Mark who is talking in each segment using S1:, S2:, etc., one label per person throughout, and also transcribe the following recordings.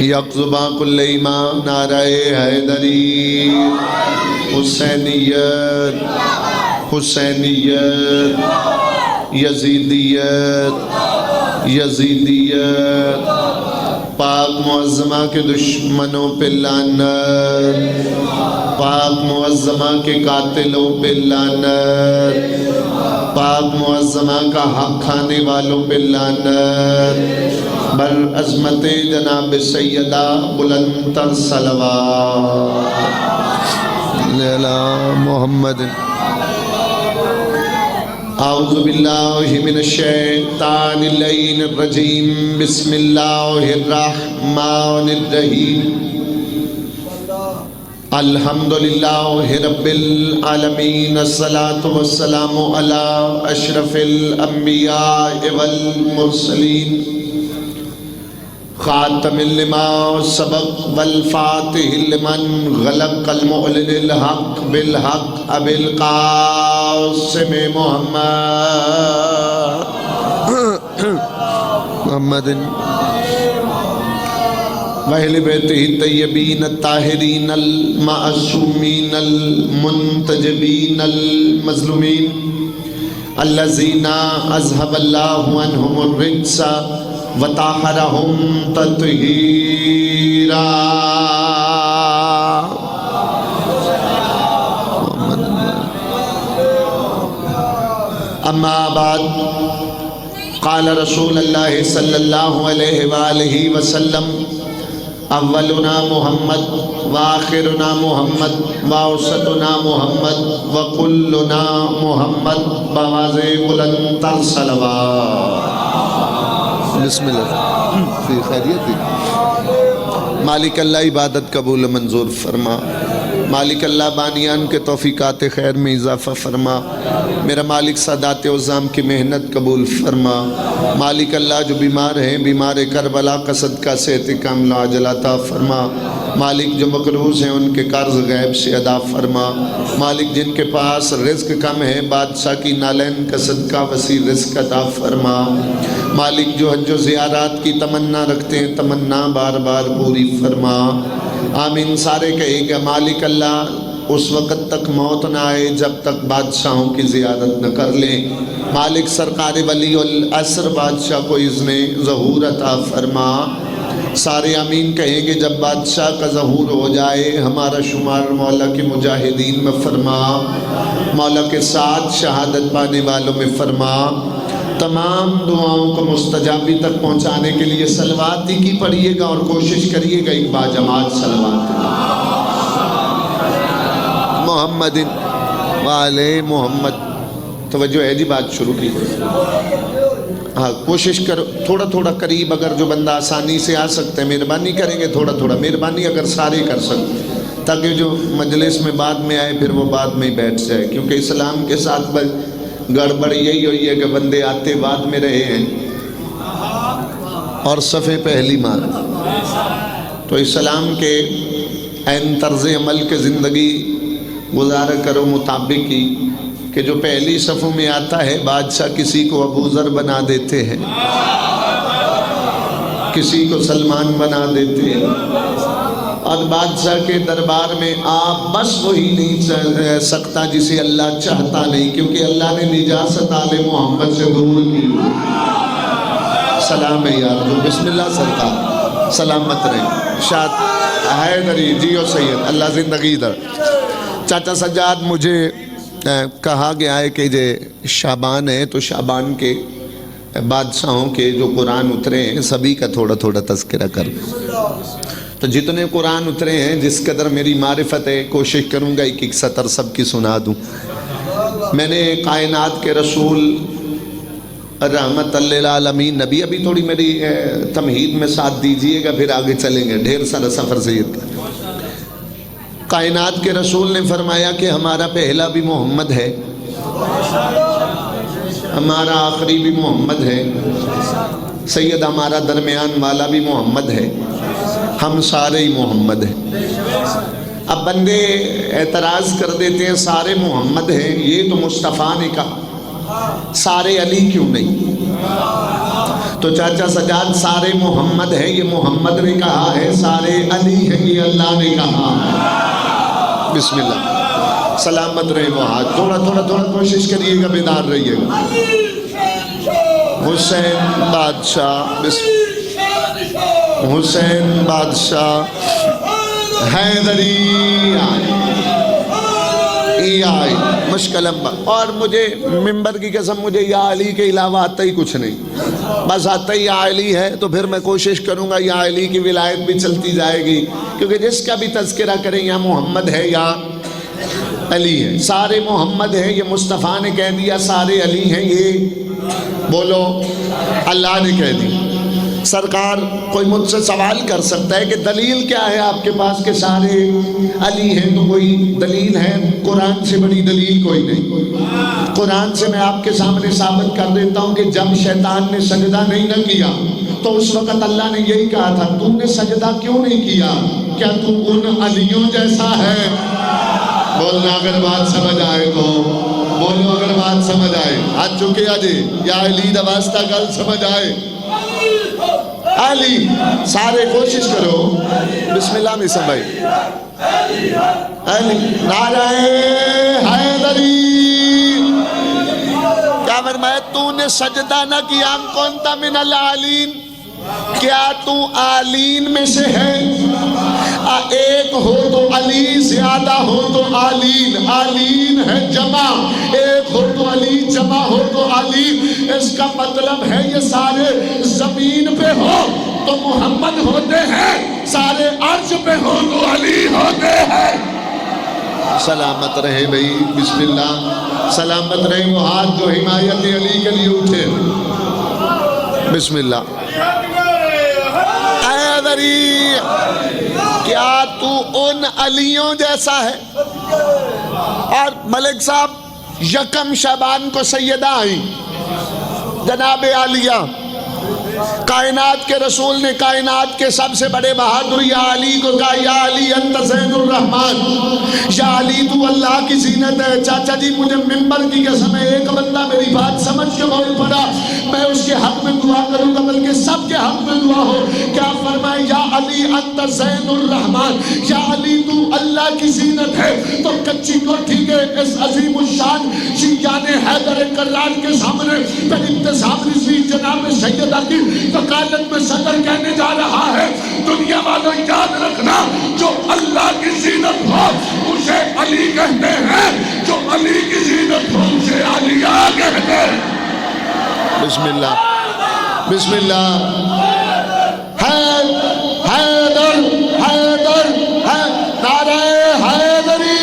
S1: یقظبا کل ایمان نعرہ حیدری حسینیت حسینیت یزیدیت یزیدیت پاک معظمہ کے دشمنوں پہ لعنت پاک معظمہ کے قاتلوں پہ لعنت پاک معظمہ کا حق کھانے والوں پہ لعنت بر عظمت جناب سیدہ بلند تر صلوات علی محمد اعوذ باللہ من الشیطان اللعین الرجیم بسم اللہ الرحمن الرحیم الحمدللہ رب العالمین الصلاة والسلام علی اشرف الانبیاء والمرسلین خاتم لما سبق والفاتح لمن غلق المعلن الحق بالحق ابی القاسم محمد وَأَهْلِ بَيْتِهِ الطَّيِّبِينَ الطَّاهِرِينَ الْمَعْصُومِينَ الْمُنْتَجِبِينَ الْمَظْلُومِينَ الَّذِينَ أَذْهَبَ اللَّهُ عَنْهُمُ الرِّجْسَ وَطَهَّرَهُمْ تَطْهِيرًا اما بعد قال رسول اللہ صلی اللہ علیہ وآلہ وسلم اولنا محمد وآخرنا محمد وآوسطنا محمد وکلنا محمد بآواز بلند تر صلوات بسم اللہ فی خیریت دی مالک اللہ عبادت قبول منظور فرما مالک اللہ بانیان کے توفیقات خیر میں اضافہ فرما میرا مالک سادات عظام کی محنت قبول فرما مالک اللہ جو بیمار ہیں بیمار کربلا کا صدقہ صحت کاملہ عاجلہ عطا فرما مالک جو مقروض ہیں ان کے قرض غیب سے ادا فرما مالک جن کے پاس رزق کم ہے بادشاہ کی نالین کا صدقہ وسیع رزق عطا فرما مالک جو حج و زیارات کی تمنا رکھتے ہیں تمنا بار بار پوری فرما آمین سارے کہے گا مالک اللہ اس وقت تک موت نہ آئے جب تک بادشاہوں کی زیارت نہ کر لیں مالک سرکار ولی العصر بادشاہ کو اذن ظہور عطا فرما سارے آمین کہیں گے جب بادشاہ کا ظہور ہو جائے ہمارا شمار مولا کے مجاہدین میں فرما مولا کے ساتھ شہادت پانے والوں میں فرما تمام دعاؤں کو مستجابی تک پہنچانے کے لیے صلوات ہی کی پڑھیے گا اور کوشش کریے گا ایک باجماعت صلوات محمد وآلِ محمد توجہ ہے جی بات شروع کی ہاں کوشش کرو تھوڑا تھوڑا قریب اگر جو بندہ آسانی سے آ سکتے ہیں مہربانی کریں گے تھوڑا تھوڑا مہربانی اگر سارے کر سکتے تاکہ جو مجلس میں بعد میں آئے پھر وہ بعد میں ہی بیٹھ جائے کیونکہ اسلام کے ساتھ گڑبڑ یہی ہوئی ہے کہ بندے آتے بعد میں رہے ہیں اور صفحے پہلی مار تو اسلام کے عین طرز عمل کے زندگی گزارا کرو مطابق کی کہ جو پہلی صفوں میں آتا ہے بادشاہ کسی کو ابو ذر بنا دیتے ہیں کسی کو سلمان بنا دیتے ہیں اور بادشاہ کے دربار میں آپ بس وہی نہیں سکتا جسے اللہ چاہتا نہیں کیونکہ اللہ نے نجاست آل محمد سے دور کی سلام ہے یار جو بسم اللہ سرکار سلامت رہے شاد حیدری جیو سید اللہ زندگی در چاچا سجاد مجھے کہا گیا ہے کہ یہ شعبان ہے تو شعبان کے بادشاہوں کے جو قرآن اترے ہیں سبھی کا تھوڑا تھوڑا تذکرہ کر تو جتنے قرآن اترے ہیں جس قدر میری معرفت ہے کوشش کروں گا ایک ایک سطر سب کی سنا دوں میں نے کائنات کے رسول رحمت للعالمین نبی ابھی تھوڑی میری تمہید میں ساتھ دیجئے گا پھر آگے چلیں گے ڈھیر سارا سفر سید کا کائنات کے رسول نے فرمایا کہ ہمارا پہلا بھی محمد ہے ہمارا آخری بھی محمد ہے سید ہمارا درمیان والا بھی محمد ہے ہم سارے ہی محمد ہیں اب بندے اعتراض کر دیتے ہیں سارے محمد ہیں یہ تو مصطفیٰ نے کہا سارے علی کیوں نہیں تو چاچا سجاد سارے محمد ہیں یہ محمد نے کہا ہے، سارے علی ہیں یہ اللہ نے کہا۔ بسم اللہ، سلامت رہے وہ ہاتھ، تھوڑا تھوڑا تھوڑا کوشش کریے گا، بیدار رہیے گا۔ حسین بادشاہ، حسین بادشاہ حیدری آئی مشکل امبا۔ اور مجھے ممبر کی قسم مجھے یا علی کے علاوہ آتا ہی کچھ نہیں، بس آتا ہی یا علی ہے، تو پھر میں کوشش کروں گا یا علی کی ولایت بھی چلتی جائے گی، کیونکہ جس کا بھی تذکرہ کریں یا محمد ہے یا علی ہے، سارے محمد ہیں، یہ مصطفیٰ نے کہہ دیا، سارے علی ہیں، یہ بولو اللہ نے کہہ دی۔ سرکار کوئی مجھ سے سوال کر سکتا ہے کہ دلیل کیا ہے آپ کے پاس کہ سارے علی ہیں، تو کوئی دلیل ہے؟ قرآن سے بڑی دلیل کوئی نہیں۔ قرآن سے میں آپ کے سامنے ثابت کر دیتا ہوں کہ جب شیطان نے سجدہ نہیں نہ کیا تو اس وقت اللہ نے یہی کہا تھا، تم نے سجدہ کیوں نہیں کیا؟ کیا تم ان علیوں جیسا ہے؟ بولنا اگر بات سمجھ آئے تو بولو، اگر بات سمجھ آئے ہاتھ چکے آجے، یا علی دا واسطہ گل سمجھ آئے، علی سارے کوشش کرو، بسم اللہ میں سب بھائی، علی نعرہ حیدری۔ کیا فرمایا؟ تو نے سجدہ نہ کیا، کنت من العالین، کیا تو عالین میں سے ہے؟ ایک ہو تو علی، زیادہ ہو تو عالین، عالین ہے جمع، ایک ہو تو علی، جمع ہو تو علی۔ اس کا مطلب ہے یہ سارے زمین پہ ہو تو محمد ہوتے ہیں، سارے عرش پہ ہو تو علی ہوتے ہیں۔ سلامت رہے بھئی، بسم اللہ، سلامت رہے وہ ہاتھ جو حمایت علی کے لیے اٹھے، بسم اللہ۔ حیدری، کیا تو ان علیوں جیسا ہے؟ اور ملک صاحب یکم شعبان کو سیدہ آئی جناب عالیہ، کائنات کے رسول نے کائنات کے سب سے بڑے بہادر یا علی کو کہا، یا علی انت زین الرحمن، یا علی تو اللہ کی زینت ہے۔ چاچا جی مجھے ممبر کی قسم ہے، ایک بندہ میری بات سمجھ کے بول پڑا، میں اس کے حق میں دعا کروں گا، بلکہ سب کے حق میں دعا ہو۔ کیا فرمائے؟ یا علی انت زین الرحمن، یا علی تو اللہ کی زینت ہے۔ تو کچی کوٹھی کے اس عظیم الشان شیعان حیدر کرار کے سامنے پر انتظام رضوی جناب سیدہ کی وکالت میں صدر کہنے جا رہا ہے، دنیا والوں یاد رکھنا، جو اللہ کی زینت ہو اسے علی کہتے ہیں، جو علی کی زینت ہو اسے علیہ کہتے ہیں۔ بسم اللہ، بسم اللہ، حیدر حیدر نعرہ حیدری،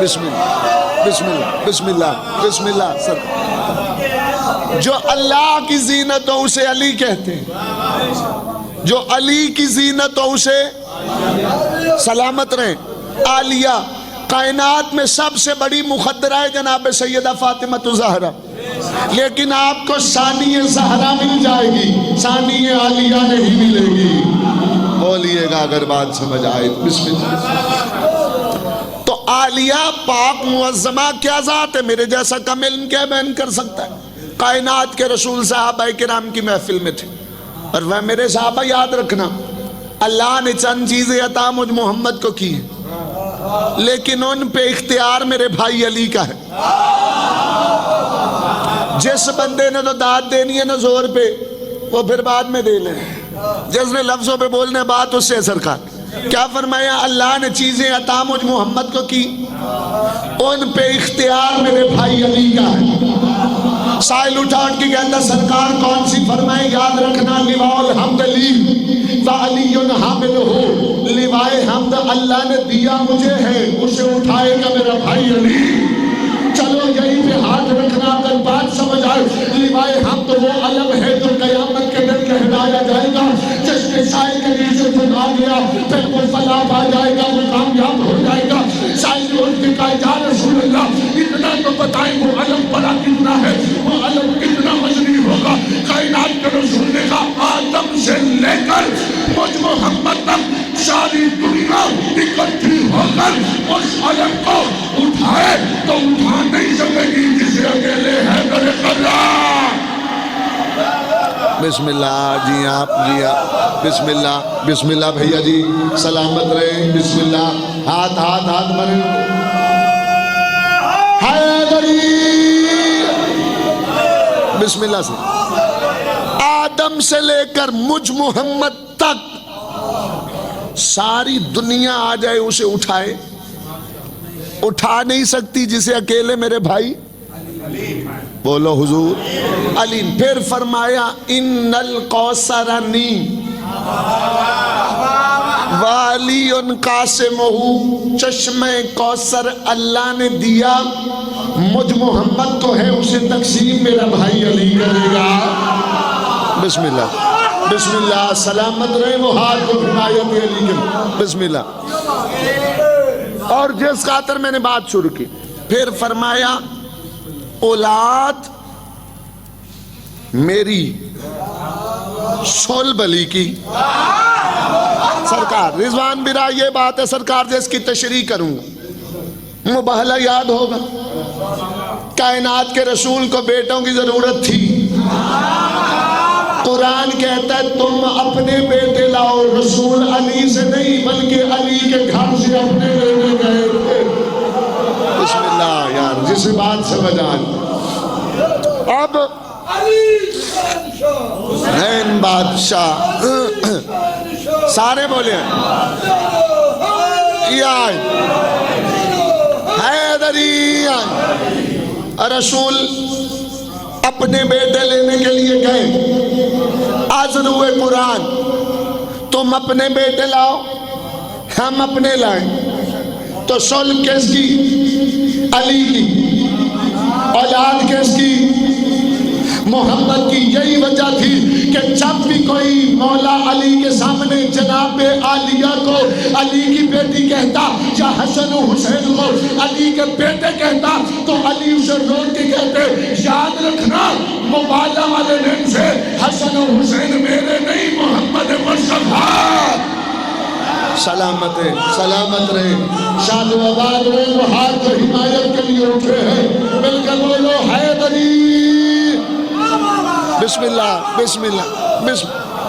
S1: بسم اللہ بسم اللہ بسم اللہ بسم اللہ۔ سر جو اللہ کی زینت ہو اسے علی کہتے ہیں، جو علی کی زینت ہو اسے سلامت رہیں عالیہ۔ کائنات میں سب سے بڑی مخدرہ ہے جناب سیدہ فاطمہ الزہرا، لیکن آپ کو ثانی زہرا مل جائے گی، ثانی عالیہ نہیں ملے گی۔ بولیے گا اگر بات سمجھ آئے، بسم اللہ۔ تو عالیہ پاک معظمہ کیا ذات ہے، میرے جیسا کم علم کیا بیان کر سکتا ہے؟ کائنات کے رسول صحابہ کرام کی محفل میں تھے، اور وہ میرے صحابہ یاد رکھنا، اللہ نے چند چیزیں عطا مجھ محمد کو کی ہیں، لیکن ان پہ اختیار میرے بھائی علی کا ہے۔ جس بندے نے تو داد دینی ہے نا زور پہ، وہ پھر بعد میں دے لیں، جس نے لفظوں پہ بولنے بات اس سے سرکار۔ کیا فرمایا؟ اللہ نے چیزیں عطا مجھ محمد کو کی، ان پہ اختیار میرے بھائی علی کا ہے۔ سائل اٹھا اٹھ کے کہتا سرکار کون سی؟ فرمائے یاد رکھنا، لواء الحمد لی وعلی حامل ہو، لوائے حمد اللہ نے دیا مجھے ہے، اسے اٹھائے گا میرا بھائی علی۔ چلو یہیں پہ ہاتھ رکھنا، اگر بات سمجھ آئے، لوائے حمد وہ علم ہے جو قیامت کے دن لہرایا جائے گا، جس کے سائے کے نیچے تم آ گیا پھر وہ فلاح آ جائے گا، وہ کامیاب ہو جائے گا۔ سائل نے اٹھ کے کہا یا رسول اللہ اتنا تو بتائیں وہ علم بڑا کتنا ہے، وہ علم کتنا وزنی ہوگا؟ کائنات کے رسول نے کہا آدم سے لے کر مجھ محمد تک ساری دنیا اکٹھی ہو کر اس علم کو اٹھائے تو اٹھا نہیں سکے گی جسے اکیلے حیدر کرار۔ بسم اللہ جی آپ بسم اللہ بھیا جی سلامت رہے بسم اللہ ہاتھ مرے حیدری بسم اللہ سے آدم سے لے کر مجھ محمد تک ساری دنیا آ جائے اسے اٹھائے اٹھا نہیں سکتی جسے اکیلے میرے بھائی بولو حضور علیم پھر فرمایا ان القوثرنی والی قاسمہ چشمہ کوثر اللہ نے دیا مجھ محمد کو ہے اسے تقسیم میرا بھائی علی کرے گا بسم اللہ سلامت رہے وہ ہاتھ کو حمایت علی کے بسم اللہ اور جس خاطر میں نے بات شروع کی پھر فرمایا اولاد میری صلب علی کی سرکار رضوان برا یہ بات ہے سرکار جس کی تشریح کروں گا مباہلہ یاد ہوگا کائنات کے رسول کو بیٹوں کی ضرورت تھی قرآن کہتا ہے تم اپنے بیٹے لاؤ رسول علی سے نہیں بلکہ علی کے گھر سے اپنے بیٹے گئے تھے بسم اللہ یار جسے بات سمجھ آئی اب حسین بادشاہ سارے بولے حیدری رسول اپنے بیٹے لینے کے لیے گئے حاضر ہوئے قرآن تم اپنے بیٹے لاؤ ہم اپنے لائیں تو صلب کس کی علی کی اولاد کس کی محمد کی یہی وجہ تھی کہ جب بھی کوئی مولا علی کے سامنے جناب عالیہ کو علی کی بیٹی کہتا یا حسن و حسین کو علی کے بیٹے کہتا تو علی اسے روک کے کہتے یاد رکھنا مبالغہ والے دن سے حسن و حسین میرے نہیں محمد مصطفیٰ سلامت رہے شاد و آباد رہے وہ ہاتھ کو حمایت کے لیے اٹھے ہیں مل کر بولو حیدری بسم اللہ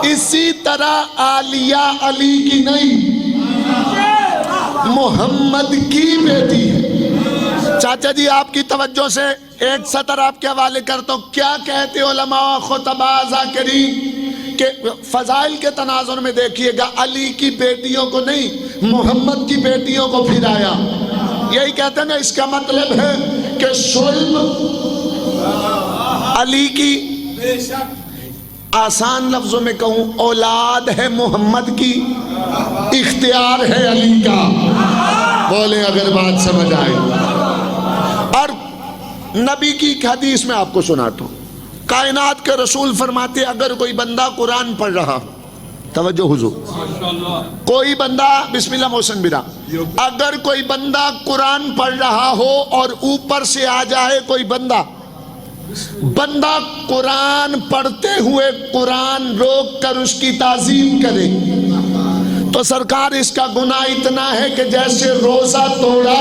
S1: اسی طرح عالیہ علی کی نہیں محمد کی بیٹی ہے چاچا جی آپ کی توجہ سے ایک سطر آپ کے حوالے کرتا ہوں کیا کہتے علماء خطبہ ذاکرین کہ فضائل کے تناظر میں دیکھیے گا علی کی بیٹیوں کو نہیں محمد کی بیٹیوں کو پھرایا یہی کہتے ہیں نا اس کا مطلب ہے کہ صلب علی کی آسان لفظوں میں کہوں اولاد ہے محمد کی اختیار ہے علی کا بولیں اگر بات سمجھ آئے اور نبی کی حدیث میں آپ کو سناتا ہوں کائنات کے رسول فرماتے اگر کوئی بندہ قرآن پڑھ رہا توجہ حضور کوئی بندہ بسم اللہ محسن برا اگر کوئی بندہ قرآن پڑھ رہا ہو اور اوپر سے آ جائے کوئی بندہ قرآن پڑھتے ہوئے قرآن روک کر اس کی تعظیم کرے تو سرکار اس کا گناہ اتنا ہے کہ جیسے روزہ توڑا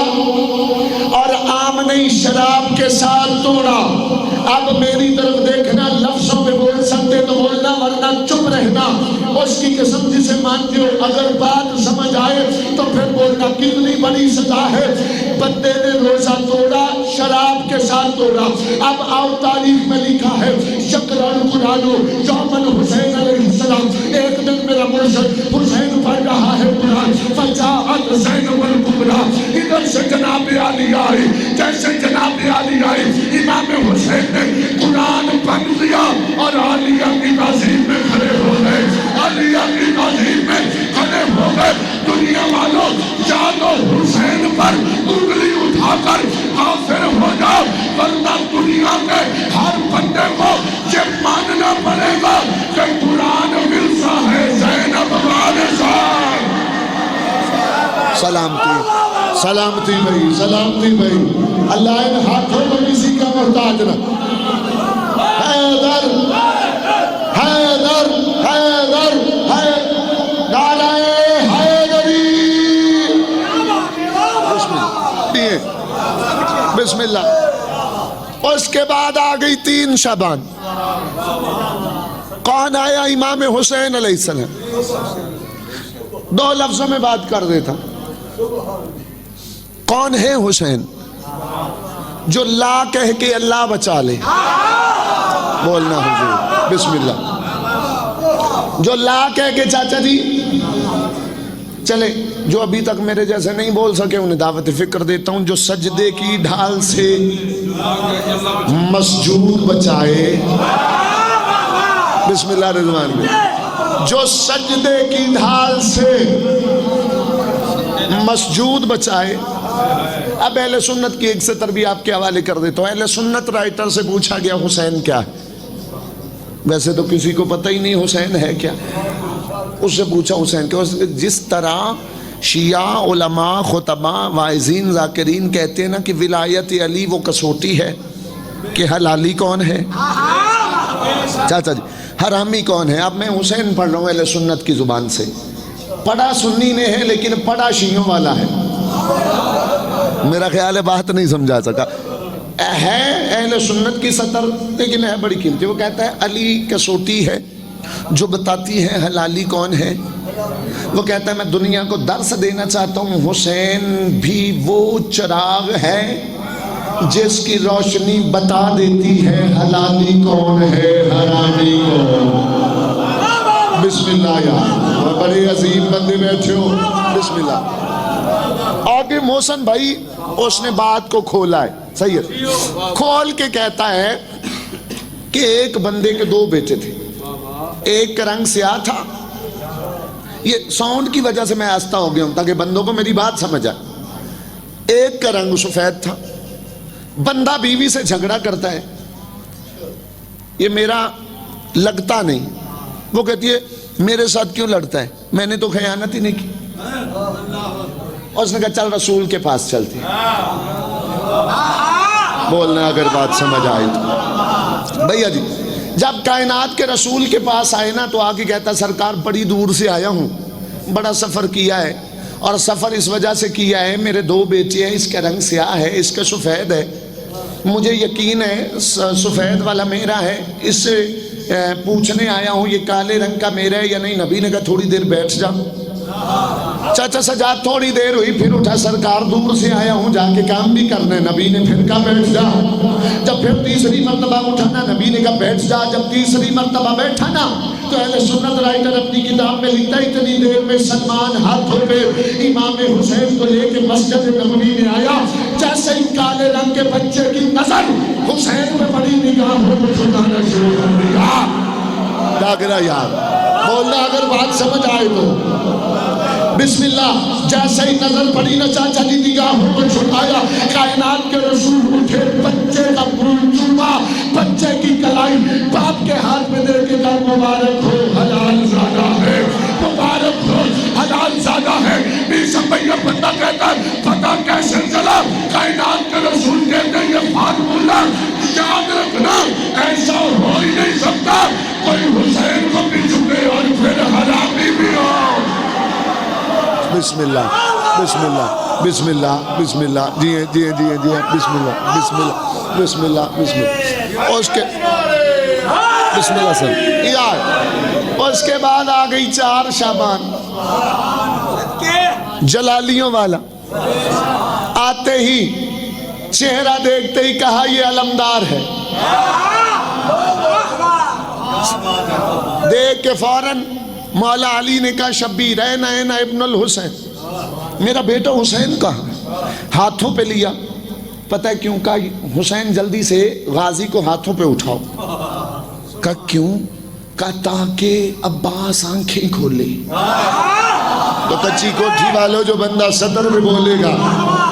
S1: اور آمنی شراب کے ساتھ توڑا اب میری طرف دیکھنا لفظوں میں بول سکتے تو بولنا ورنہ چپ رہنا اس کی قسم جسے مانتے ہو اگر بات سمجھ آئے تو پھر بولنا کتنی بڑی سزا ہے بندے نے روزہ توڑا شراب کے ساتھ توڑا اب آؤ تاریخ میں لکھا ہے شکران قرآن یومن حسین علیہ السلام ایک دن میرا مرشد حسین پڑھ رہا ہے قرآن فجاءت زینب الکبریٰ ادھر سے جناب علی آئی جیسے جناب علی آئی امام حسین نے قرآن پڑھ لیا اور عالیہ کی تعظیم میں کھڑے ہو گئے عالیہ کی تعظیم میں کھڑے ہو گئے دنیا والوں جانو حسین پر انگلی اٹھا کر کافر ہو جاؤ ورنہ دنیا کے ہر بندے کو یہ ماننا پڑے گا کہ قرآن ملتا ہے زینب وارثہ سلامتی بھائی اللہ ان ہاتھوں کو کسی کا محتاج نہ حیدر نعرہ حیدری بسم اللہ اس کے بعد آ گئی 3 شعبان کون آیا؟ امام حسین علیہ السلام. 2 لفظوں میں بات کر دیتا. کون ہے حسین؟ جو لا کہہ کے اللہ بچا لے. بولنا حضور بسم اللہ. جو لا کہہ کے چاچا جی چلے، جو ابھی تک میرے جیسے نہیں بول سکے انہیں دعوت فکر دیتا ہوں. جو سجدے کی ڈھال سے مسجود بچائے. بسم اللہ الرحمن الرحیم. جو سجدے کی ڈھال سے مسجود بچائے. اب اہل سنت کی ایک سطر بھی آپ کے حوالے کر دیتا ہوں. اہل سنت رائٹر سے پوچھا گیا حسین کیا ہے؟ ویسے تو کسی کو پتہ ہی نہیں حسین ہے کیا. اس سے پوچھا حسین کیا. جس طرح شیعہ علماء خطباء واعظین ذاکرین کہتے ہیں نا کہ ولایت علی وہ کسوٹی ہے کہ حلالی کون ہے. چاچا جی حرامی کون ہے. اب میں حسین پڑھ رہا ہوں اہل سنت کی زبان سے. پڑھا سنی نے ہے لیکن پڑھا شیعوں والا ہے. میرا خیال ہے بات نہیں سمجھا سکا. ہے اہل سنت کی سطر لیکن ہے بڑی قیمتی. وہ کہتا ہے علی کسوٹی ہے جو بتاتی ہے حلالی کون ہے. وہ کہتا ہے میں دنیا کو درس دینا چاہتا ہوں حسین بھی وہ چراغ ہے جس کی روشنی بتا دیتی ہے حلالی کون ہے حرامی کون. بسم اللہ یار بڑے عظیم بندے بیٹھے ہو. بسم اللہ. آگے محسن بھائی اس نے بات کو کھولا ہے. صحیح ہے. کھول کے کہتا ہے کہ ایک بندے کے 2 بیٹے تھے. ایک کا رنگ سیاہ تھا. یہ ساؤنڈ کی وجہ سے میں آہستہ ہو گیا ہوں تاکہ بندوں کو میری بات سمجھ آئے. ایک کا رنگ سفید تھا. بندہ بیوی سے جھگڑا کرتا ہے یہ میرا لگتا نہیں. وہ کہتی ہے میرے ساتھ کیوں لڑتا ہے؟ میں نے تو خیانت ہی نہیں کی. اور اس نے کہا چل رسول کے پاس چلتے ہیں. بولنا اگر بات سمجھ آئے تو. بھیا جی جب کائنات کے رسول کے پاس آئے نا تو آگے کہتا سرکار بڑی دور سے آیا ہوں, بڑا سفر کیا ہے, اور سفر اس وجہ سے کیا ہے میرے 2 بیٹے ہیں, اس کا رنگ سیاہ ہے اس کا سفید ہے, مجھے یقین ہے سفید والا میرا ہے, اس سے پوچھنے آیا ہوں یہ کالے رنگ کا میرا ہے یا نہیں. نبی نے کہا تھوڑی دیر بیٹھ جا. چاچا سجاد تھوڑی دیر ہوئی پھر اٹھا سرکار دور سے آیا ہوں جا کے کام بھی کرنا ہے. نبی نے پھر کہا بیٹھ جا. جب پھر تیسری مرتبہ اٹھانا نبی نے کہا بیٹھ جا. جب تیسری مرتبہ بیٹھا نا تو اہل سنت رائٹر اپنی کتاب میں لکھتا اتنی دیر میں سلمان ہاتھوں پہ امام حسین کو لے کے مسجد نبوی میں آیا. جیسے ہی کالے رنگ کے بچے کی نظر حسین پہ بڑی نگاہ ہو تو چھٹانا شروع کر دیا. ڈاگرہ یار بولنا اگر بات سمجھ آئے تو. بسم اللہ. جیسے ہی نظر پڑی نا چاچا جی نگاہوں کو چھٹایا. کائنات کے رسول اٹھے بچے کا پھول چوما, بچے کی کلائی باپ کے ہاتھ میں دے کے کہا مبارک ہو حلال زادہ ہے, مبارک ہو حلال زادہ ہے. بیسمبیہ بندہ کہتا ہے پتہ کیسے چلا. کائنات کے رسول کہتے ہیں یہ فارمولہ یاد رکھنا ایسا ہو ہی نہیں سکتا کوئی حسین کو بھی چھپے اور پھر حرامی بھی ہو. بسم اللہ بسم اللہ بسم اللہ بسم اللہ. جی جی جی جی بسم اللہ بسم اللہ بسم اللہ بسم اللہ. اور اس کے بسم اللہ سر یار. اور اس کے بعد آ گئی 4 شعبان جلالیوں والا. آتے ہی چہرہ دیکھتے ہی کہا یہ علمدار ہے. دیکھ کے فوراً مولا علی نے کہا شبیر این این ابن الحسین, میرا بیٹا حسین کہاں. ہاتھوں پہ لیا. پتہ ہے کیوں؟ کہا حسین جلدی سے غازی کو ہاتھوں پہ اٹھاؤ. کہا کیوں؟ کہا تاکہ عباس آنکھیں کھولے. تو کچی کوٹھی والوں جو بندہ صدر میں بولے گا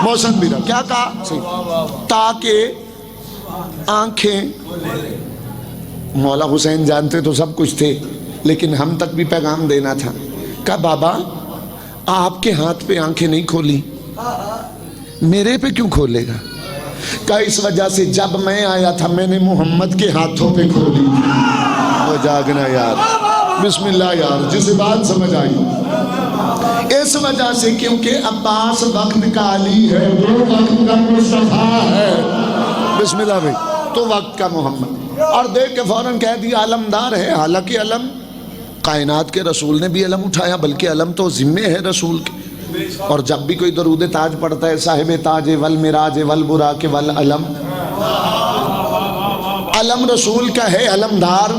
S1: محسن بھی رہا. کیا کہا؟ تاکہ آنکھیں. مولا حسین جانتے تو سب کچھ تھے لیکن ہم تک بھی پیغام دینا تھا. کہا بابا آپ کے ہاتھ پہ آنکھیں نہیں کھولی, میرے پہ کیوں کھولے گا؟ کہا اس وجہ سے جب میں آیا تھا میں نے محمد کے ہاتھوں پہ کھولی. وہ جاگنا یار. بسم اللہ یار. جسے بات سمجھ آئی اس وجہ سے کیونکہ عباس وقت کا علی ہے, وہ وقت کا مصطفیٰ ہے. بسم اللہ بھائی. تو وقت کا محمد. اور دیکھ کے فوراً کہہ دیا علمدار ہے، حالانکہ علم کائنات کے رسول نے بھی علم اٹھایا، بلکہ علم تو ذمے ہے رسول کے. اور جب بھی کوئی درود تاج پڑھتا ہے صاحب تاج والمراج والبراق والعلم، علم رسول کا ہے، علمدار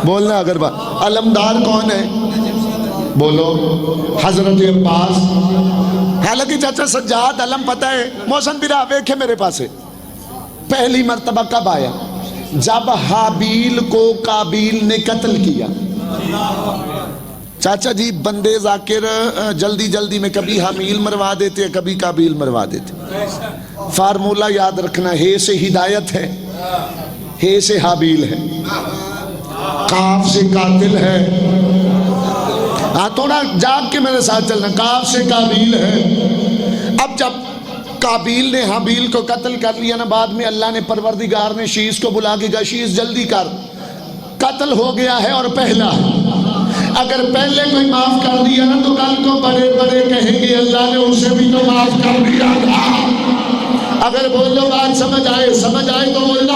S1: بولنا اگر بات علمدار کون ہے بولو، حضرت عباس. حالانکہ چاچا سجاد علم پتہ ہے، محسن برا ویکھے میرے پاس ہے، پہلی مرتبہ کب آیا؟ جب حابیل کو قابیل نے قتل کیا. چاچا جی بندے ذاکر جلدی جلدی میں کبھی حابیل مروا دیتے ہیں، کبھی قابیل مروا دیتے. فارمولہ یاد رکھنا، ہے سے ہدایت ہے، ہے سے حابیل ہے، قاف سے قاتل ہے. ہاں تھوڑا جاگ کے میرے ساتھ چلنا، قاف سے قابیل ہے. اب جب قابیل نے حابیل کو قتل کر لیا نا، بعد میں اللہ نے پروردگار نے شیس کو بلا کے کہا شیس جلدی کر، قتل ہو گیا ہے اور پہلا ہے. اگر پہلے کوئی معاف کر دیا نا تو کل کو بڑے بڑے کہیں گے اللہ نے اسے بھی تو معاف کر دیا تھا. اگر بولو بات سمجھ آئے تو بولنا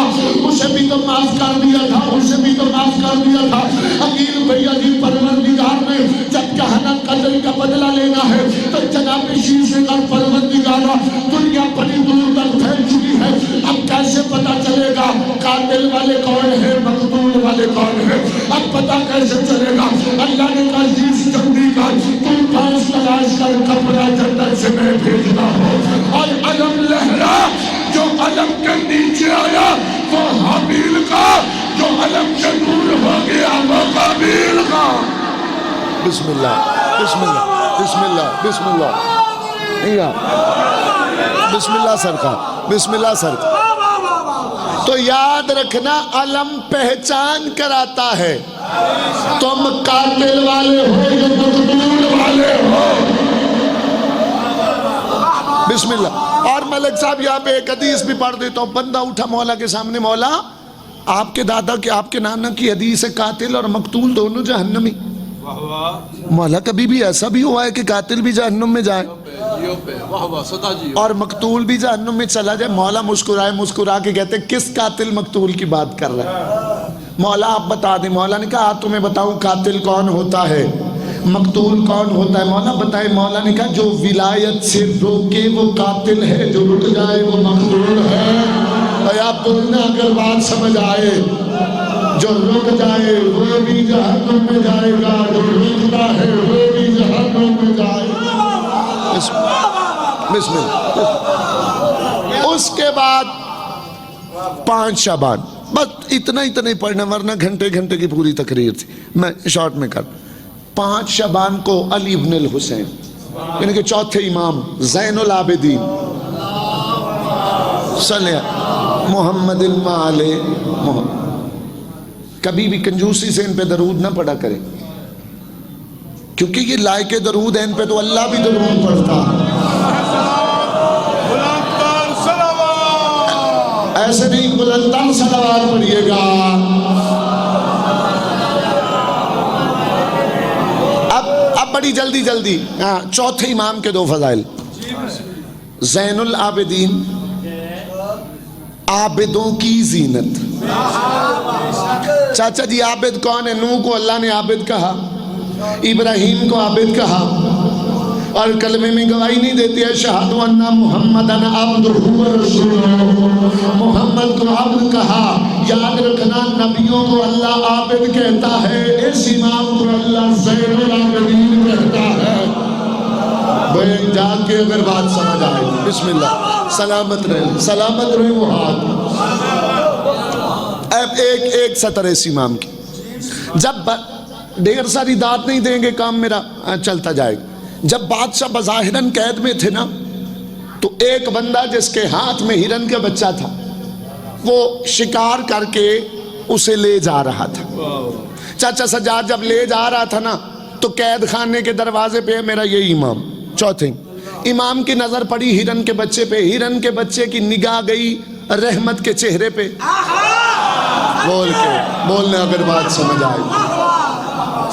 S1: اسے بھی تو معاف کر دیا تھا، اسے بھی تو معاف کر دیا تھا. عقیل بھیا جی پروردگار نے جب کہنا قتل کا بدلہ لینا ہے تو جناب شیش نے کہا پروردگارہ دنیا بڑی دور تک پھیل چکی ہے، اب کیسے پتا چلے گا قاتل والے کون ہے مقتول والے کون ہے؟ اب پتا کیسے چلے گا؟ اللہ نے کہا شیش جلدی کر، تم پاس تلاش کر، کپڑا جنت سے میں بھیجنا ہوں. اور علم لہرا جو علم کے نیچے آیا وہ حابیل کا، جو علم سے دور ہو گیا وہ قابیل کا. بسم اللہ بسم اللہ بسم اللہ بسم اللہ بسم اللہ سرکار، بسم اللہ سرکار. تو یاد رکھنا علم پہچان کراتا ہے، تم قاتل والے ہو یا مقتول والے ہو. بسم اللہ. اور ملک صاحب یہاں پہ ایک حدیث بھی پڑھ دیتا ہوں. بندہ اٹھا مولا کے سامنے، مولا آپ کے دادا کی آپ کے نانا کی حدیث ہے قاتل اور مقتول دونوں جہنمی. مولا کبھی بھی ایسا بھی ہوا ہے کہ قاتل بھی جہنم میں جائے اور مقتول بھی جہنم میں چلا جائے؟ مولا مسکرا کے کہتے کس قاتل مقتول کی بات کر رہا ہے؟ مولا آپ بتا دیں. مولا نے کہا تمہیں بتاؤں قاتل کون ہوتا ہے، مقتول کون ہوتا ہے؟ مولا بتائے. مولا نے کہا جو ولایت سے روکے وہ قاتل ہے، جو رک جائے وہ مقتول ہے. اور آپ بولنا اگر بات سمجھ آئے، جو رک جائے وہ بھی جہنم میں جائے گا، جو رکتا ہے وہ بھی جہنم میں جائے گا. بسم اللہ. اس کے بعد 5 شعبان، بس اتنا ہی پڑھنا ورنہ گھنٹے کی پوری تقریر تھی، میں شارٹ میں کر. 5 شعبان کو علی بن الحسین یعنی کہ چوتھے امام زین العابدین صلی محمد المعال محمد. کبھی بھی کنجوسی سے ان پہ درود نہ پڑھا کریں، کیونکہ یہ لائق درود ہے، ان پہ تو اللہ بھی درود پڑھتا. ایسے نہیں بلندان صلوات پڑھیے گا. اب بڑی جلدی چوتھے امام کے 2 فضائل. زین العابدین، عابدوں کی زینت. چاچا جی عابد کون ہے؟ نوح کو اللہ نے عابد کہا، ابراہیم کو عابد کہا، اور کلمے میں گواہی نہیں دیتی ہے شہادت ان محمدن عبدہ و رسولہ، محمد کو عبد کہا. یاد رکھنا نبیوں کو اللہ عابد کہتا ہے، اس امام کو اللہ زین العابدین کہتا ہے. بھئی جان کے اگر بات سمجھ آئے. بسم اللہ. سلامت رہے وہ ہاتھ. اب ایک سطر اس امام کی. جب ڈھیر ساری داد نہیں دیں گے کام میرا چلتا جائے گا. جب بادشاہ بظاہراً قید میں تھے نا، تو ایک بندہ جس کے ہاتھ میں ہرن کا بچہ تھا وہ شکار کر کے اسے لے جا رہا تھا. چاچا سجاد جب لے جا رہا تھا نا تو قید خانے کے دروازے پہ میرا یہ امام چوتھے امام کی نظر پڑی ہرن کے بچے پہ. ہرن کے بچے کی نگاہ گئی رحمت کے چہرے پہ. بولنے اگر بات سمجھ آئے،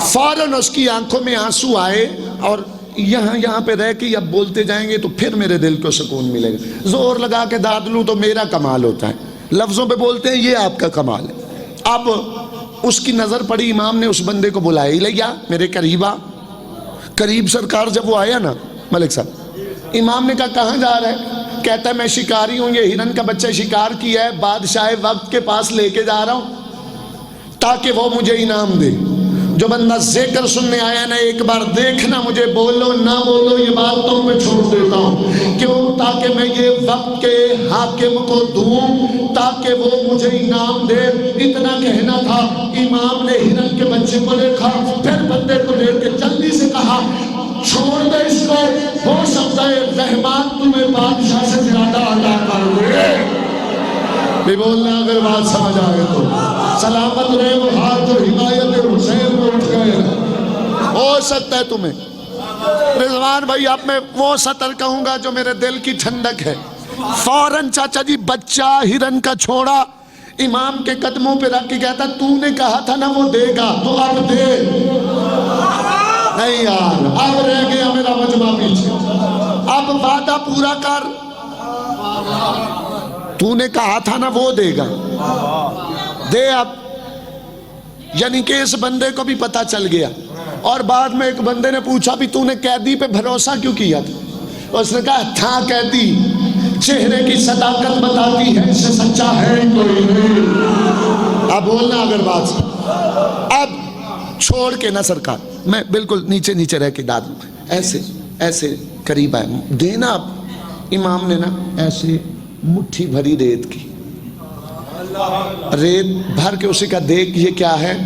S1: فوراً اس کی آنکھوں میں آنسو آئے اور یہاں پہ رہ کے اب بولتے جائیں گے تو پھر میرے دل کو سکون ملے گا. زور لگا کے داد لوں تو میرا کمال ہوتا ہے،
S2: لفظوں پہ بولتے ہیں، یہ آپ کا کمال ہے۔ اب اس کی نظر پڑی، امام نے اس بندے کو بلایا، لیا میرے قریب آ۔ قریب سرکار جب وہ آیا نا ملک صاحب، امام نے کہا کہاں جا رہا ہے؟ کہتا ہے میں شکاری ہوں، یہ ہرن کا بچہ شکار کیا ہے، بادشاہ وقت کے پاس لے کے جا رہا ہوں تاکہ وہ مجھے انعام دے۔ جو بندہ ذکر سننے آیا نا، ایک بار دیکھنا مجھے، بولو نہ بولو یہ بات تم پہ چھوڑ دیتا ہوں، کیوں؟ تاکہ میں یہ وقت کے حاکم کو دوں تاکہ وہ مجھے انعام دے۔ اتنا کہنا تھا، امام نے ہرن کے بچے کو دیکھا، پھر بندے کو دیکھ کے جلدی سے کہا چھوڑ دے اس کو، ہو سکتا ہے رحمان تمہیں بادشاہ سے زیادہ عطا کر دے۔ بھی بولنا اگر بات سمجھ آئے تو سلامت رہے وہ ہاتھ جو حمایت حسین میں اٹھ گئے۔ ہو سکتا ہے تمہیں رضوان بھائی، اب میں وہ سطر کہوں گا جو میرے دل کی ٹھنڈک ہے۔ فوراً چاچا جی بچہ ہرن کا چھوڑا، امام کے قدموں پہ رکھ کے کہتا تو نے کہا تھا نا وہ دے گا، تو اب دے۔ نہیں یار، اب رہ گیا میرا مجمع پیچھے، اب وعدہ پورا کر، تو نے کہا تھا نا وہ دے گا، دے اب۔ یعنی کہ اس بندے کو بھی پتا چل گیا۔ اور بعد میں ایک بندے نے پوچھا بھی تو نے قیدی پہ بھروسہ کیوں کیا تھا؟ اس نے کہا تھا قیدی، چہرے کی صداقت بتاتی ہے اس سے سچا ہے کوئی نہیں۔ اب بولنا اگر بات سے، اب چھوڑ کے نہ سرکار، میں بالکل نیچے نیچے رہ کے ڈال دوں، ایسے ایسے قریب آئے، دینا اب۔ امام نے نا ایسے مٹھی بھری ریت کی، ریت بھر کے اسے کہا دیکھ یہ کیا ہے؟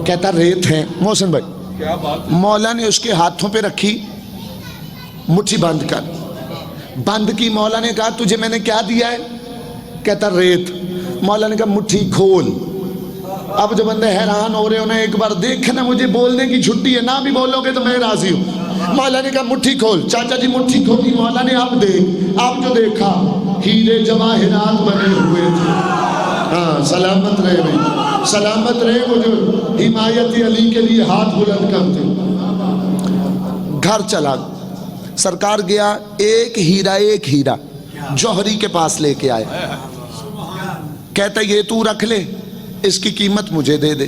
S2: کہتا ریت ہے۔ محسن بھائی، مولا نے اس کے ہاتھوں پہ رکھی، مٹھی بند کر، بند کی۔ مولا نے کہا تجھے میں نے کیا دیا ہے؟ کہتا ریت۔ مولا نے کہا مٹھی کھول۔ اب جو بندے حیران ہو رہے انہیں ایک بار دیکھنا، مجھے بولنے کی چھٹی ہے، نہ بھی بولو گے تو میں راضی ہوں۔ مولا نے کہا مٹھی کھول۔ چاچا جی مٹھی کھولی، مولا نے اب دیکھ، اب جو دیکھا ہیرے جواہرات بنے ہوئے تھے۔ ہاں سلامت رہے بھائی، سلامت رہے وہ جو حمایت علی کے لیے ہاتھ بلند کرتے۔ گھر چلا، سرکار گیا، ایک ہیرا جوہری کے پاس لے کے آئے، کہتا یہ تو رکھ لے، اس کی قیمت مجھے دے دے۔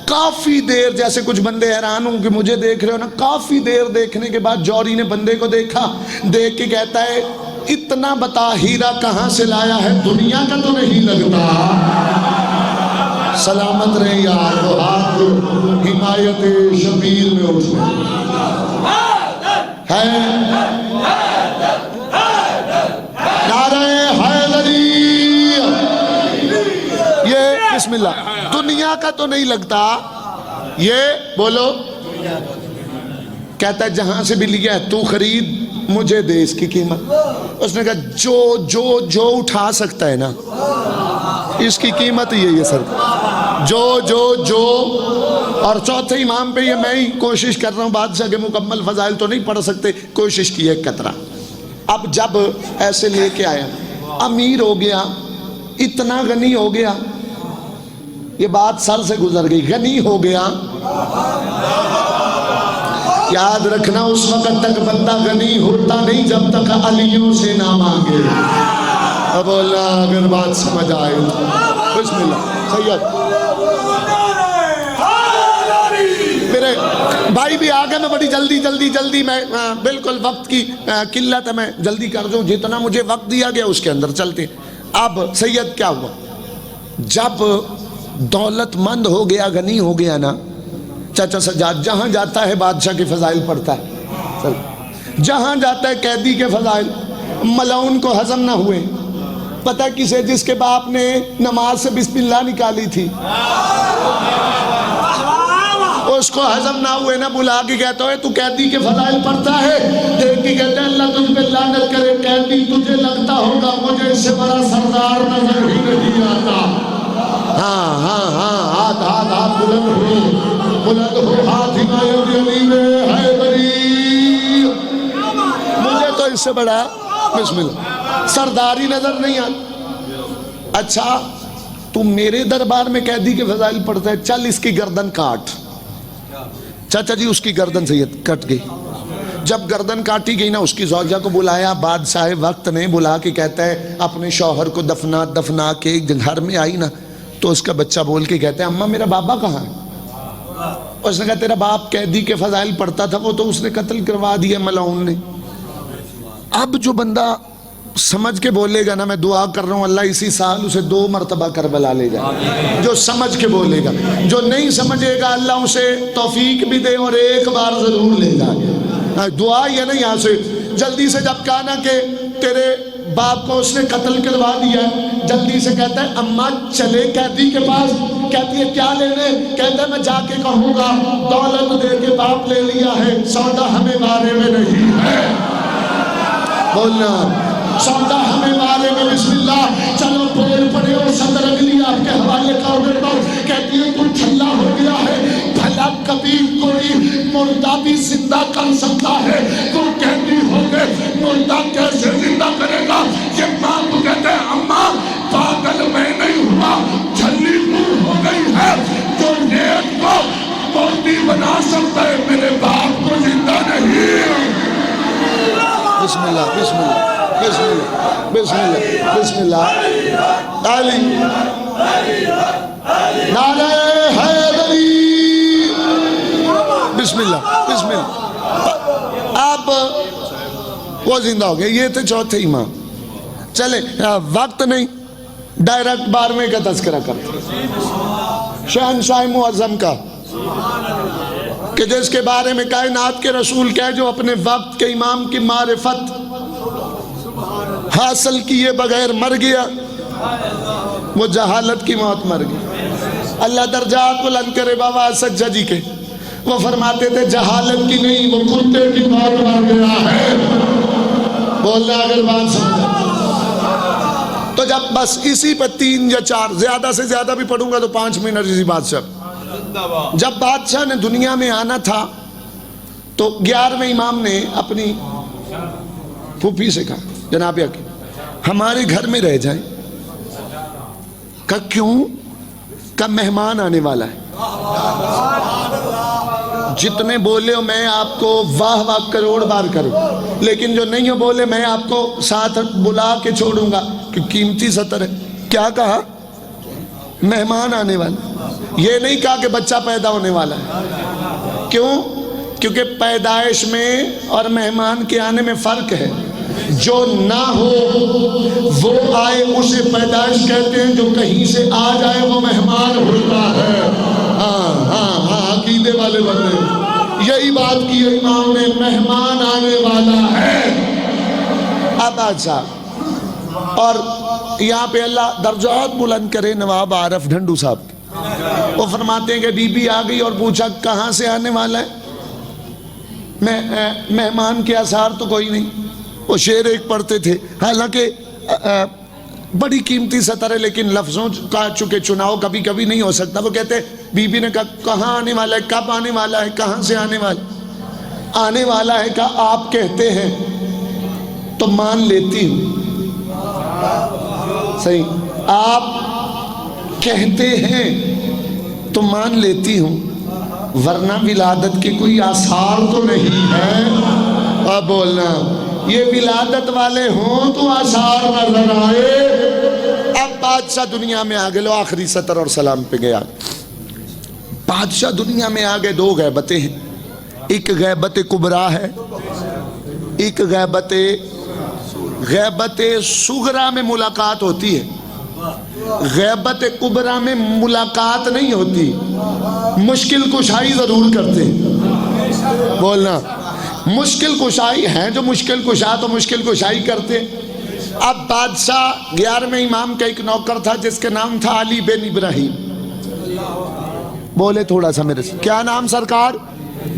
S2: کافی دیر، جیسے کچھ بندے حیران ہوں کہ مجھے دیکھ رہے ہو نا، کافی دیر دیکھنے کے بعد جوہری نے بندے کو دیکھا، دیکھ کے کہتا ہے اتنا بتا ہیرا کہاں سے لایا ہے؟ دنیا کا تو نہیں لگتا۔ سلامت رہے یار، وہ ہاتھ حمایت شبیر میں اٹھ ہے۔ نعرہ حیدری، یہ بسم اللہ، دنیا کا تو نہیں لگتا، یہ بولو۔ کہتا ہے جہاں سے بھی لیا ہے تو خرید، مجھے دے اس کی قیمت۔ اس نے کہا جو اٹھا سکتا ہے نا اس کی قیمت یہی ہے سر، جو۔ اور چوتھے امام پہ یہ میں ہی کوشش کر رہا ہوں، بادشاہ کے مکمل فضائل تو نہیں پڑھ سکتے، کوشش کی ہے قطرہ۔ اب جب ایسے لے کے آیا، امیر ہو گیا، اتنا غنی ہو گیا، یہ بات سر سے گزر گئی، غنی ہو گیا۔ یاد رکھنا اس وقت تک بندہ غنی ہوتا نہیں جب تک علیوں سے نہ مانگے۔ اب اللہ اگر بات سمجھ آئے تو بسم اللہ۔ سید میرے بھائی بھی آگے، میں بڑی جلدی میں بالکل وقت کی قلت ہے، میں جلدی کر دوں، جتنا مجھے وقت دیا گیا اس کے اندر چلتے۔ اب سید کیا ہوا؟ جب دولت مند ہو گیا، غنی ہو گیا نا، چاچا سجاد جہاں جاتا ہے بادشاہ کے فضائل پڑھتا ہے، جہاں جاتا ہے قیدی کے فضائل، ملعون کو ہضم نہ ہوئے۔ پتہ کسے؟ جس کے باپ نے نماز سے بسم اللہ نکالی تھی، اس کو ہضم نہ ہوئے نا، بلا کے کہتا ہے تو قیدی کے فضائل پڑھتا ہے، دیکھ کے کہتا ہے اللہ تجھ پہ لعنت کرے قیدی، تجھے لگتا ہوگا مجھے اس سے بڑا سردار نظر ہی نہیں آتا۔ ہاں ہاتھ بلند ہو ہاتھ حمایت علی میں حیدری، مجھے تو اس سے بڑا بسم اللہ سرداری نظر نہیں آتا۔ اچھا تو میرے دربار میں قیدی کے فضائل پڑھتا ہے، چل اس کی گردن کاٹ۔ چاچا جی اس کی گردن سید کٹ گئی۔ جب گردن کاٹی گئی نا اس کی زوجہ کو بلایا، بادشاہ وقت نے بلا کے کہتا ہے اپنے شوہر کو دفنا کے گھر میں آئی نا تو اس کا بچہ بول کے کہتا ہے اماں میرا بابا کہاں ہے؟ اس نے کہا تیرا باپ قیدی کے فضائل پڑھتا تھا، وہ تو اس نے قتل کروا دیا ملعون نے۔ اب جو بندہ سمجھ کے بولے گا نا، میں دعا کر رہا ہوں اللہ اسی سال اسے 2 مرتبہ کربلا لے جائے، جو سمجھ کے بولے گا۔ جو نہیں سمجھے گا اللہ اسے توفیق بھی دے اور ایک بار ضرور لے جائے۔ دعا یہ نہیں یہاں سے جلدی سے جب کہا نا کہ تیرے باپ کو اس نے قتل کروا دیا ہے، جلدی سے کہتا ہے اماں چلے قیدی کے پاس، کہتی ہے کیا لینے؟ کہتا ہے میں جا کے کہوں گا دولت دے کے باپ لے لیا ہے، سودا ہمیں بارے میں نہیں ہے۔ بولنا سودا ہمیں بارے میں، بسم اللہ چلو بول پڑے اور صدر اگلی آپ کے حوالے کر دیتا ہوں۔ کہتی ہے تو ٹھلا ہو گیا ہے، بھلا کبھی کوئی مردہ بھی زندہ کر سکتا ہے؟ تم کہتی ہو گے مردہ کیسے زندہ کرے گا؟ یہ ماں کو کہتے ہیں اماں پاگل میں نہیں ہوا، جھلی دور ہو گئی ہے، جو نیت کو موتی بنا سکتا ہے میرے باپ کو زندہ نہیں۔ بسم اللہ بسم اللہ بسم اللہ بسم اللہ بسم اللہ علی نعرہ حیدری، بسم اللہ بسم اللہ۔ اب وہ زندہ ہو گئے، یہ تھے چوتھے امام۔ چلے وقت نہیں، ڈائریکٹ 12ویں کا تذکرہ کرتے شہنشاہ معظم کا، کہ جس کے بارے میں کائنات کے رسول کہے جو اپنے وقت کے امام کی معرفت حاصل کیے بغیر مر گیا وہ جہالت کی موت مر گیا۔ اللہ درجات بلند کرے بابا سجدہ جی کے، وہ فرماتے تھے جہالت کی نہیں وہ کتے کی موت مر گیا ہے۔ بولنا اگر بات سمجھا تو جب بس اسی پہ 3 یا 4 زیادہ سے زیادہ بھی پڑھوں گا تو 5 منٹ اسی بادشاہ، جب بادشاہ نے دنیا میں آنا تھا تو 11ویں امام نے اپنی پھوپھی سے کہا جناب یا کہ ہمارے گھر میں رہ جائیں۔ کہا کیوں؟ کہا مہمان آنے والا ہے، جتنے بولے ہو میں آپ کو واہ واہ کروڑ بار کروں، لیکن جو نہیں ہو بولے میں آپ کو ساتھ بلا کے چھوڑوں گا کہ قیمتی سطر ہے۔ کیا کہا؟ مہمان آنے والا، یہ نہیں کہا کہ بچہ پیدا ہونے والا ہے۔ کیوں؟ کیونکہ پیدائش میں اور مہمان کے آنے میں فرق ہے۔ جو نہ ہو وہ آئے اسے پیدائش کہتے ہیں، جو کہیں سے آ جائے وہ مہمان ہوتا ہے۔ ہاں عقیدے والے بندے یہی بات کی امام نے، مہمان آنے والا ہے۔ اب اچھا، اور یہاں پہ اللہ درجات بلند کرے نواب عارف ڈھنڈو صاحب، وہ فرماتے ہیں کہ بی بی آ گئی اور پوچھا کہاں سے آنے والا ہے؟ مہمان کے آثار تو کوئی نہیں۔ وہ شعر ایک پڑھتے تھے، حالانکہ بڑی قیمتی سطر ہے لیکن لفظوں کا چونکہ چناؤ کبھی کبھی نہیں ہو سکتا۔ وہ کہتے بی بی نے کہا کہاں آنے والا ہے؟ کب آنے والا ہے؟ کہاں سے آنے والا؟ آنے والا ہے کہا آپ کہتے ہیں تو مان لیتی ہوں۔ صحیح، آپ کہتے ہیں تو مان لیتی ہوں، ورنہ ولادت کے کوئی آثار تو نہیں ہے۔ اب بولنا یہ ولادت والے ہوں تو آثار نظر آئے۔ اب بادشاہ دنیا میں آگے، لو آخری سطر اور سلام پہ گیا۔ بادشاہ دنیا میں آگے 2 غیبتیں ہیں، ایک غیبت کبریٰ ہے، ایک غیبت صغریٰ میں ملاقات ہوتی ہے، غیبت کبریٰ میں ملاقات نہیں ہوتی، مشکل کشائی ضرور کرتے ہیں۔ بولنا مشکل کشائی ہیں جو مشکل کشا تو مشکل کشائی کرتے۔ اب بادشاہ 11ویں امام کا ایک نوکر تھا جس کے نام تھا علی بن ابراہیم۔ بولے تھوڑا سا میرے سے، کیا نام سرکار؟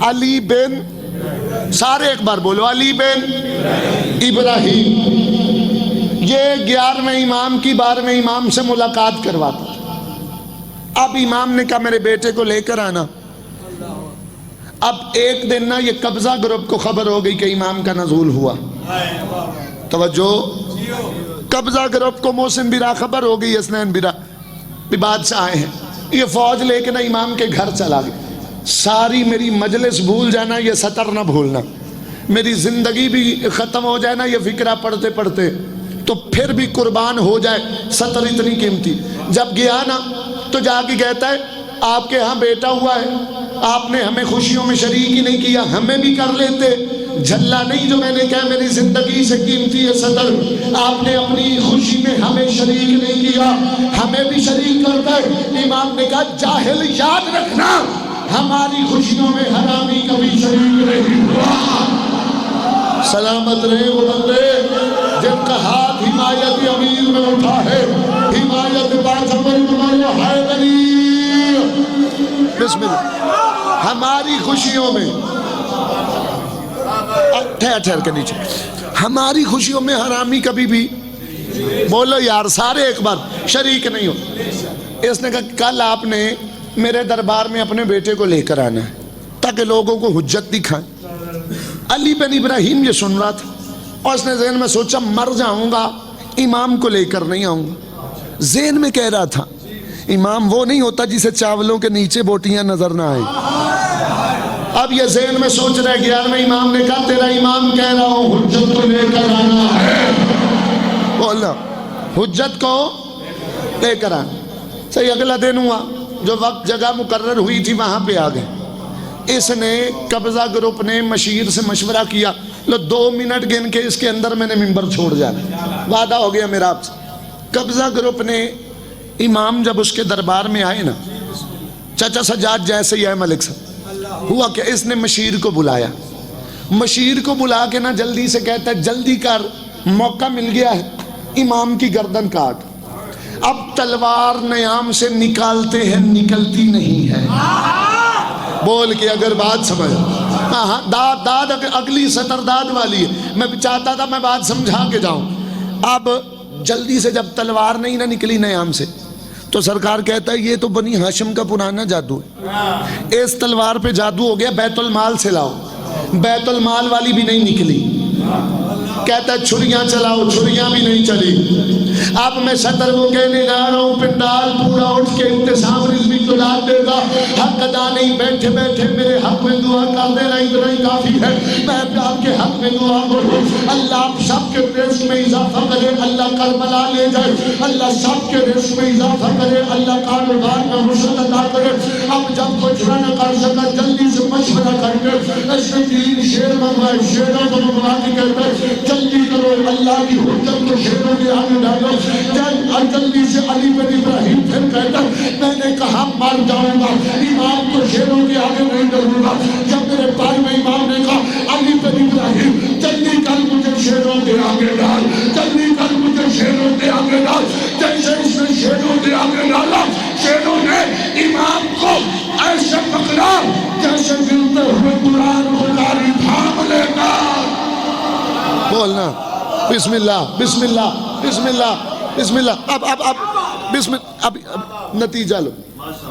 S2: علی بن، سارے ایک بار بولو، علی بن ابراہیم۔ یہ 11ویں امام کی 12ویں امام سے ملاقات کرواتا۔ اب امام نے کہا میرے بیٹے کو لے کر آنا۔ اب ایک دن نا یہ قبضہ گروپ کو خبر ہو گئی کہ امام کا نزول ہوا۔ توجہ، قبضہ گروپ کو محسن برا خبر ہو گئی، حسنین برا بھی بادشاہ آئے ہیں۔ یہ فوج لے کے نا امام کے گھر چلا گیا۔ ساری میری مجلس بھول جانا، یہ سطر نہ بھولنا۔ میری زندگی بھی ختم ہو جائے نا یہ فقرہ پڑھتے پڑھتے تو پھر بھی قربان ہو جائے سطر اتنی قیمتی. جب گیا نا تو جا کے کہتا ہے آپ کے ہاں بیٹا ہوا ہے, آپ نے ہمیں خوشیوں میں شریک ہی نہیں کیا, ہمیں بھی کر لیتے. جھلا نہیں جو میں نے کہا میری زندگی سے قیمتی ہے صدر, آپ نے اپنی خوشی میں ہمیں شریک نہیں کیا, ہمیں بھی شریک کر دے. امام نے کہا جاہل یاد رکھنا ہماری خوشیوں میں حرامی کبھی شریک نہیں ہوا. سلامت رہے وہ بندے جن کا ہاتھ حمایت امیر میں اٹھا ہے, حمایت حیدری. بسم اللہ. ہماری خوشیوں میں ٹھہر کے نیچے, ہماری خوشیوں میں حرامی کبھی بھی, بولو یار سارے ایک بار, شریک نہیں ہو. اس نے کہا کل آپ نے میرے دربار میں اپنے بیٹے کو لے کر آنا ہے تاکہ لوگوں کو حجت دکھائیں. علی بن ابراہیم یہ سن رہا تھا اور اس نے ذہن میں سوچا مر جاؤں گا امام کو لے کر نہیں آؤں گا. ذہن میں کہہ رہا تھا امام وہ نہیں ہوتا جسے چاولوں کے نیچے بوٹیاں نظر نہ آئیں. اب یہ ذہن میں سوچ رہے 11ویں امام نے کہا تیرا امام کہہ رہا ہوں حجت کو لے کر آنا ہے. بولا حجت کو لے کر آنا. صحیح اگلا دن ہوا, جو وقت جگہ مقرر ہوئی تھی وہاں پہ آ گئے. اس نے قبضہ گروپ نے مشیر سے مشورہ کیا, لو 2 منٹ گن کے اس کے اندر میں نے ممبر چھوڑ جانا, وعدہ ہو گیا میرا آپ سے. قبضہ گروپ نے امام جب اس کے دربار میں آئے نا, چچا سجاد جیسے ہی ہے ملک صاحب, ہوا کہ اس نے مشیر کو بلایا. مشیر کو بلا کے نا جلدی سے کہتا ہے جلدی کر, موقع مل گیا ہے, امام کی گردن کاٹ. اب تلوار نیام سے نکالتے ہیں نکلتی نہیں ہے. بول کے اگر بات سمجھ, ہاں داد اگلی سطر داد والی ہے, میں چاہتا تھا میں بات سمجھا کے جاؤں. اب جلدی سے جب تلوار نہیں نہ نکلی نیام سے تو سرکار کہتا ہے یہ تو بنی ہاشم کا پرانا جادو ہے, اس تلوار پہ جادو ہو گیا, بیت المال سے لاؤ. بیت المال والی بھی نہیں نکلی. کہتا ہے چھریاں چلاؤ, چھریاں بھی نہیں چلی. اب میں صدر کو کہنے جا رہا ہوں پنڈال پورا اٹھ کے انتظام رزمی کو ڈال دے گا, حق ادا نہیں, بیٹھے بیٹھے میرے حق میں دعا کر دینا اتنا ہی کافی ہے. میں آپ کے حق میں دعا کروں, اللہ آپ سب کے رزق میں اضافہ کرے, اللہ کربلا لے جائے, اللہ سب کے رزق میں اضافہ کرے, اللہ کاروبار میں حسن عطا کرے. اب جب کچھ نہ کر سکا جلدی سے مشورہ کر کے اس نے 3 شیر منگوائے, شیروں کو منگوا کے کہتا ہے جلدی کرو, اللہ کی حجت کو شیروں کے آگے ڈالو. جلدی سے علی بن ابراہیم پھر کہتا میں نے کہا مر جاؤں گا, امام کو شیروں کے آگے نہیں ڈالوں گا. جب میرے پاس میں امام نے کہا علی بن ابراہیم جلدی کر مجھے شیروں کے آگے ڈال, جلدی کر مجھے شیروں کے آگے ڈال. جیسے اس نے شیروں کے آگے ڈالا, شیروں نے امام کو ایسے پکڑا جیسے ملتے ہوئے قرآن کو جاری تھام لے گا. بولنا بسم اللہ بسم اللہ بسم اللہ بسم اللہ. اب بسم اب نتیجہ لو.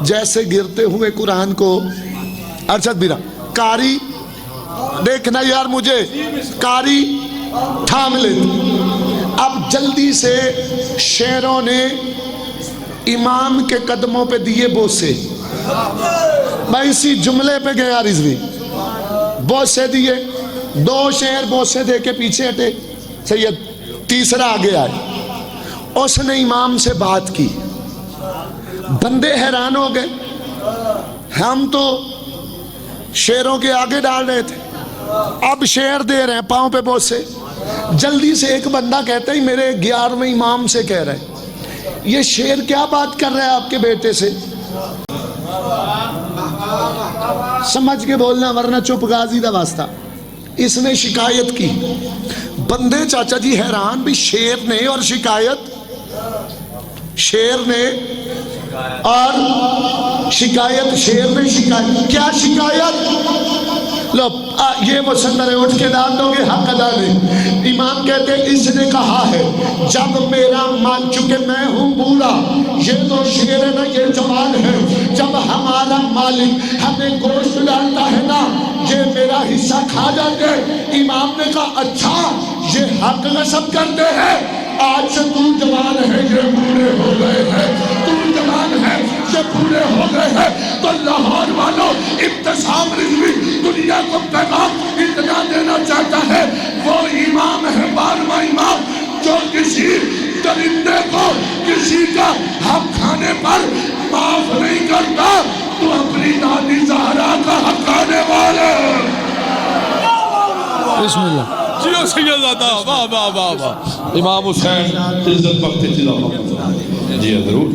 S2: جیسے گرتے ہوئے قرآن کو ارشد بیرا کاری دیکھنا یار مجھے, کاری تھام لے. اب جلدی سے شیروں نے امام کے قدموں پہ دیے بوسے. میں اسی جملے پہ گیا رضوی, بوسے دیے, 2 شیر بوسے دے کے پیچھے ہٹے. سید تیسرا آگے آئے, اس نے امام سے بات کی. بندے حیران ہو گئے, ہم تو شیروں کے آگے ڈال رہے تھے, اب شیر دے رہے ہیں پاؤں پہ بوسے. جلدی سے ایک بندہ کہتا ہے میرے 11ویں امام سے کہہ رہے ہیں یہ شیر کیا بات کر رہا ہے آپ کے بیٹے سے. سمجھ کے بولنا ورنہ چپ غازی دا واسطہ. اس نے شکایت کی. بندے چاچا جی حیران بھی, شیر نے اور شکایت, شیر نے اور شکایت, شیر نے شکایت, کیا شکایت؟ لو یہ وہ صدر اٹھ کے ڈال دو گے حق ادا نہیں. امام کہتے ہیں اس نے کہا ہے جب میرا مان چکے میں ہوں بوڑھا, یہ تو شیر ہے نا, یہ جوان ہے. جب ہمارا مالک ہمیں گوشت ڈالتا ہے نا, یہ میرا حصہ کھا جاتے. امام نے کہا اچھا یہ حق نصب کرتے ہیں, آج سے تو جوان ہے یہ بوڑھے ہو گئے ہیں, تو جوان ہے یہ بوڑھے ہو گئے ہیں. تو لاہور والوں ابتسام رضوی دنیا کو پیغام اطلاع دینا چاہتا ہے وہ امام ہے 12واں امام جو کسی درندے کو کسی کا حق کھانے پر معاف نہیں کرتا، تو اپنی دادی زہرا کا حق کھانے والے۔ بسم اللہ
S3: جیو سیدادا، واہ واہ واہ واہ، امام حسین
S4: عزت بخت جی ضرور